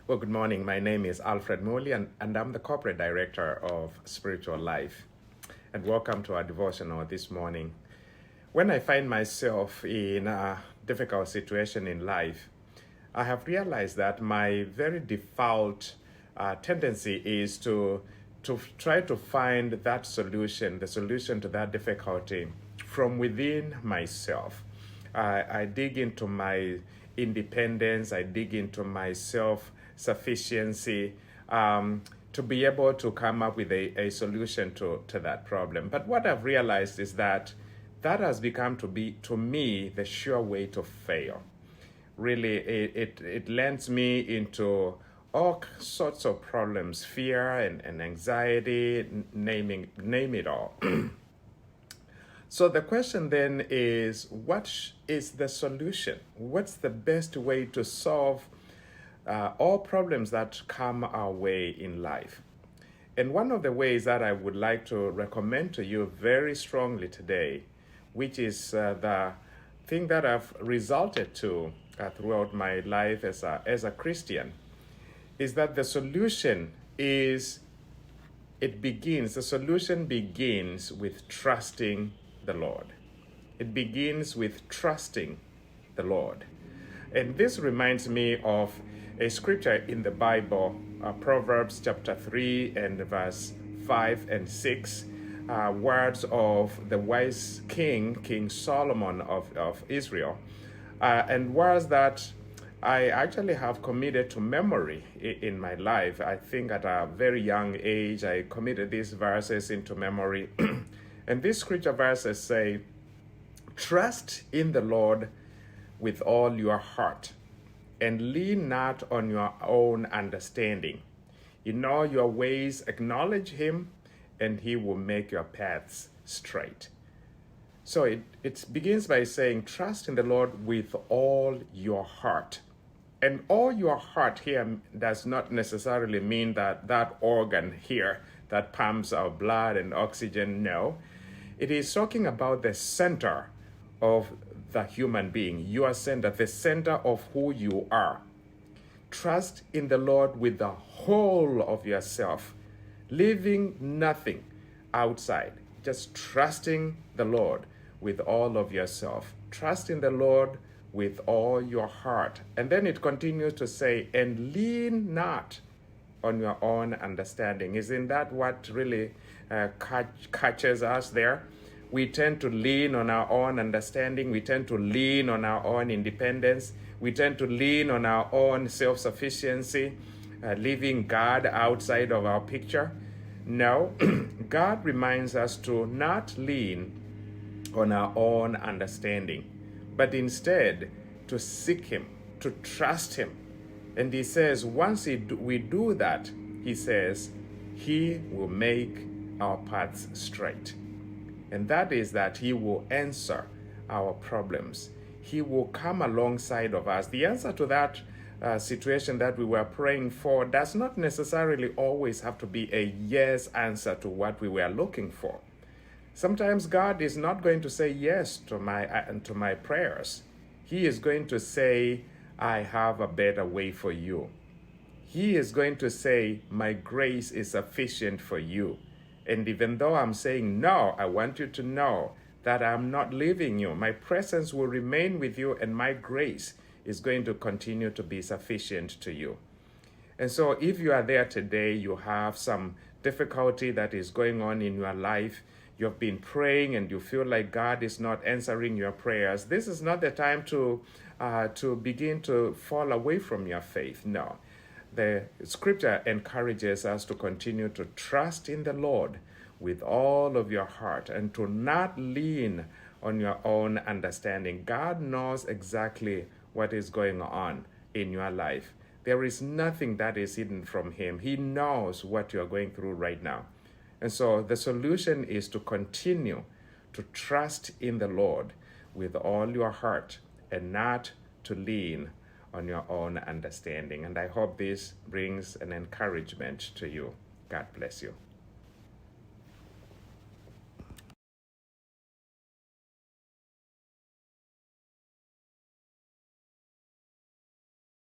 Well, good morning. My name is Alfred Moley, and I'm the corporate director of Spiritual Life. And welcome to our devotional this morning. When I find myself in a difficult situation in life, I have realized that my very default tendency is to try to find that solution, the solution to that difficulty from within myself. I dig into my independence, I dig into my self sufficiency to be able to come up with a solution to that problem. But what I've realized is that has become to me the sure way to fail. Really, it lands me into all sorts of problems, fear and anxiety, name it all. So the question then is, what is the solution? What's the best way to solve all problems that come our way in life? And one of the ways that I would like to recommend to you very strongly today, which is the thing that I've resorted to throughout my life as a Christian, is that the solution begins with trusting the Lord. It begins with trusting the Lord. And this reminds me of a scripture in the Bible, Proverbs chapter 3 and verse 5 and 6, words of the wise King Solomon of Israel, and words that I actually have committed to memory in my life. I think at a very young age, I committed these verses into memory. And these scripture verses say, "Trust in the Lord with all your heart, and lean not on your own understanding. In all your ways acknowledge him, and he will make your paths straight." So it begins by saying, trust in the Lord with all your heart. And all your heart here does not necessarily mean that organ here that pumps our blood and oxygen. No. It is talking about the center of the human being, your center, the center of who you are. Trust in the Lord with the whole of yourself, leaving nothing outside. Just trusting the Lord with all of yourself. Trust in the Lord with all your heart. And then it continues to say, and lean not on your own understanding. Isn't that what really catches us there? We tend to lean on our own understanding. We tend to lean on our own independence. We tend to lean on our own self-sufficiency, leaving God outside of our picture. No, God reminds us to not lean on our own understanding, but instead to seek him, to trust him. And he says, once we do that, he says, he will make our paths straight. And that is that he will answer our problems. He will come alongside of us. The answer to that situation that we were praying for does not necessarily always have to be a yes answer to what we were looking for. Sometimes God is not going to say yes to my prayers. He is going to say, I have a better way for you. He is going to say, my grace is sufficient for you. And even though I'm saying no, I want you to know that I'm not leaving you. My presence will remain with you, and my grace is going to continue to be sufficient to you. And so if you are there today, you have some difficulty that is going on in your life, you've been praying and you feel like God is not answering your prayers, this is not the time to begin to fall away from your faith. No. The scripture encourages us to continue to trust in the Lord with all of your heart and to not lean on your own understanding. God knows exactly what is going on in your life. There is nothing that is hidden from him. He knows what you are going through right now. And so the solution is to continue to trust in the Lord with all your heart and not to lean on your own understanding. And I hope this brings an encouragement to you. God bless you.